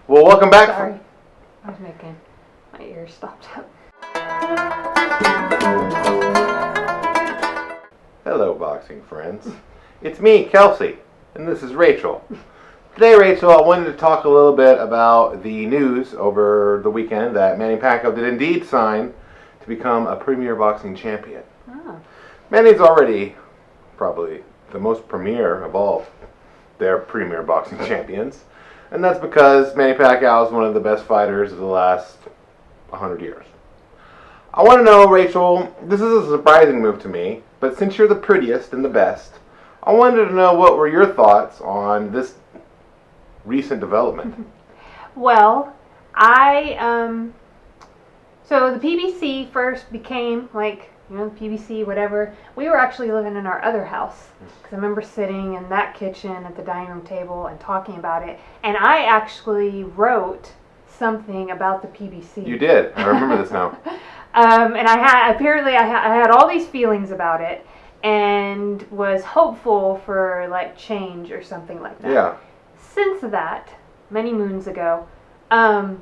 Well, welcome back. Sorry. I was making my ears stopped up. Hello, boxing friends. It's me, Kelsey, and this is Rachel. Today, Rachel, I wanted to talk a little bit about the news over the weekend that Manny Pacquiao did indeed sign to become a premier boxing champion. Oh. Manny's already probably the most premier of all their premier boxing champions, and that's because Manny Pacquiao is one of the best fighters of the last 100 years. I want to know, Rachel, this is a surprising move to me, but since you're the prettiest and the best, I wanted to know what were your thoughts on this recent development. Well, so the PBC first became the PBC, whatever. We were actually living in our other house because I remember sitting in that kitchen at the dining room table and talking about it. And I actually wrote something about the PBC. You did. I remember this now. And I had all these feelings about it and was hopeful for change or something like that. Yeah. Since that, many moons ago, I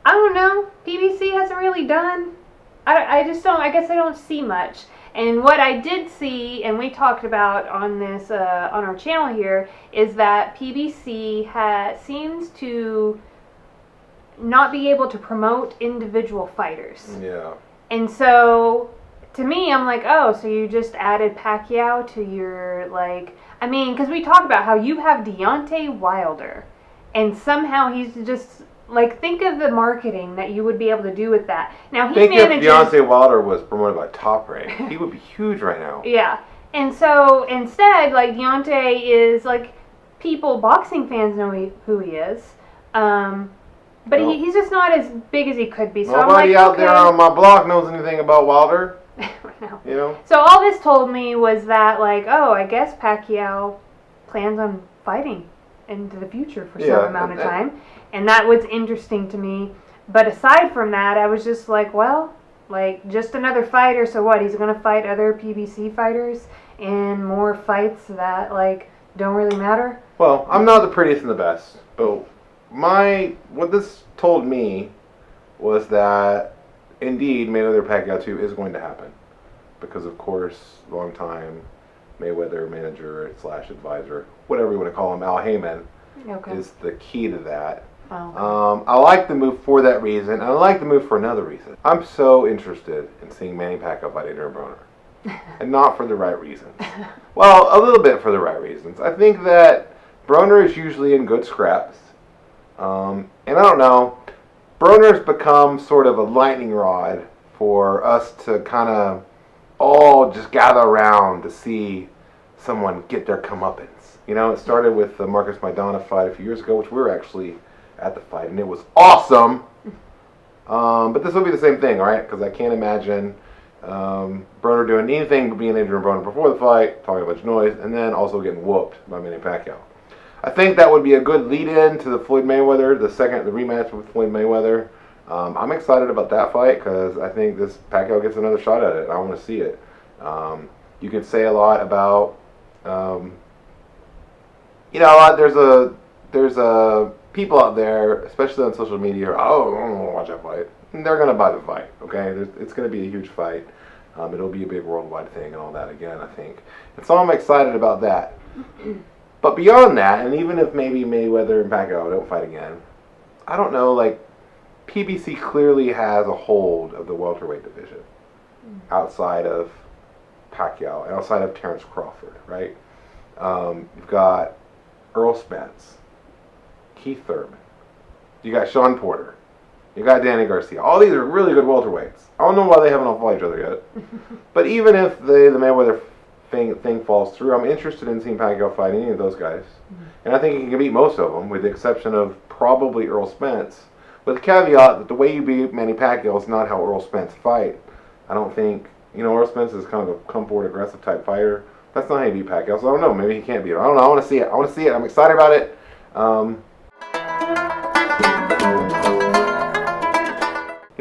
don't know. PBC hasn't really done. I just don't. I guess I don't see much. And what I did see, and we talked about on this on our channel here, is that PBC seems to not be able to promote individual fighters. Yeah. And so, to me, I'm like, oh, so you just added Pacquiao to your because we talked about how you have Deontay Wilder, and somehow he's just think of the marketing that you would be able to do with that. Now if Deontay Wilder was promoted by Top Rank, he would be huge right now. Yeah, and so instead, Deontay is boxing fans know who he is, but he's just not as big as he could be. So nobody out there on my block knows anything about Wilder. No. You know. So all this told me was that I guess Pacquiao plans on fighting into the future for some amount of time. And that was interesting to me. But aside from that, I was just just another fighter. So what? He's going to fight other PBC fighters in more fights that, don't really matter? Well, I'm not the prettiest and the best. But what this told me was that, indeed, Mayweather Pacquiao 2 is going to happen. Because, of course, long-time Mayweather manager / advisor, whatever you want to call him, Al Heyman, is the key to that. Oh. I like the move for that reason, and I like the move for another reason. I'm so interested in seeing Manny Pacquiao fight Adrian Broner, and not for the right reasons. Well, a little bit for the right reasons. I think that Broner is usually in good scraps, and I don't know, Broner's become sort of a lightning rod for us to kind of all just gather around to see someone get their comeuppance. You know, it started with the Marcus Maidana fight a few years ago, which we were actually at the fight, and it was awesome. But this will be the same thing, all right? Because I can't imagine Broner doing anything but being Adrian Broner before the fight, talking a bunch of noise, and then also getting whooped by Manny Pacquiao. I think that would be a good lead-in to the Floyd Mayweather, the rematch with Floyd Mayweather. I'm excited about that fight because I think this Pacquiao gets another shot at it. I want to see it. You can say a lot about, there's a people out there, especially on social media, I don't want to watch that fight. And they're going to buy the fight, okay? It's going to be a huge fight. It'll be a big worldwide thing and all that again, I think. And so I'm excited about that. But beyond that, and even if maybe Mayweather and Pacquiao don't fight again, I don't know, PBC clearly has a hold of the welterweight division outside of Pacquiao and outside of Terrence Crawford, right? You've got Errol Spence, Keith Thurman, you got Sean Porter, you got Danny Garcia. All these are really good welterweights. I don't know why they haven't all fought each other yet. But even if the Mayweather thing falls through, I'm interested in seeing Pacquiao fight any of those guys. And I think he can beat most of them, with the exception of probably Errol Spence. With the caveat that the way you beat Manny Pacquiao is not how Errol Spence fight. I don't think, Errol Spence is kind of a come forward aggressive type fighter. That's not how you beat Pacquiao, so I don't know. Maybe he can't beat him. I don't know. I want to see it. I'm excited about it.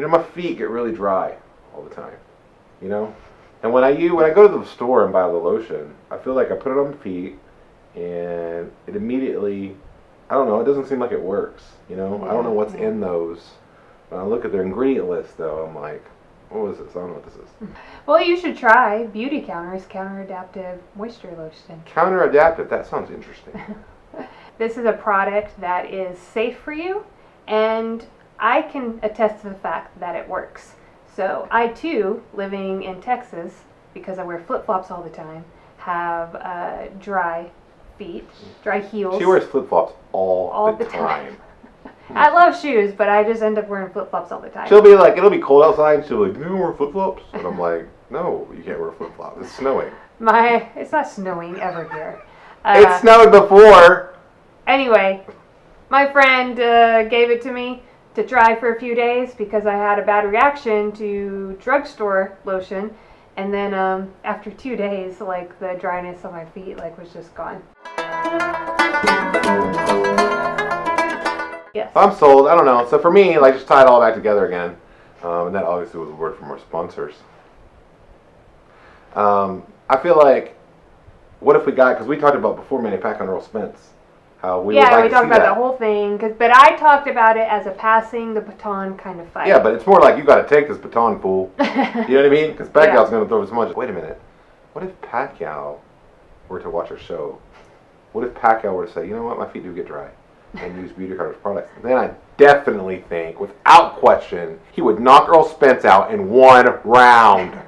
My feet get really dry all the time, And when I go to the store and buy the lotion, I feel like I put it on my feet, and it immediately I don't know. It doesn't seem like it works. You know, I don't know what's in those. When I look at their ingredient list, though, I'm like, what is this? I don't know what this is. Well, you should try Beauty Counter's Counter Adaptive Moisture Lotion. Counter Adaptive. That sounds interesting. This is a product that is safe for you, and I can attest to the fact that it works. So I too, living in Texas, because I wear flip-flops all the time, have dry feet, dry heels. She wears flip-flops all the time. I love shoes, but I just end up wearing flip-flops all the time. She'll be like, it'll be cold outside, and she'll be like, you don't wear flip-flops? And I'm like, no, you can't wear flip-flops. It's snowing. It's not snowing ever here. It snowed before. Anyway, my friend gave it to me to try for a few days because I had a bad reaction to drugstore lotion. And then after 2 days, like, the dryness on my feet, like, was just gone. Yes. I'm sold. I don't know. So for me, like, just tie it all back together again. And that obviously was a word from our sponsors. I feel like, what if we got, because we talked about before Manny Pacquiao and Errol Spence, how we would like we to talked see about that. the whole thing, but I talked about it as a passing the baton kind of fight. Yeah, but it's more like, you got to take this baton, fool. You know what I mean? Because Pacquiao's going to throw as much. Wait a minute. What if Pacquiao were to watch our show? What if Pacquiao were to say, you know what, my feet do get dry, and use Beauty Counter's products? Then I definitely think, without question, he would knock Errol Spence out in 1 round.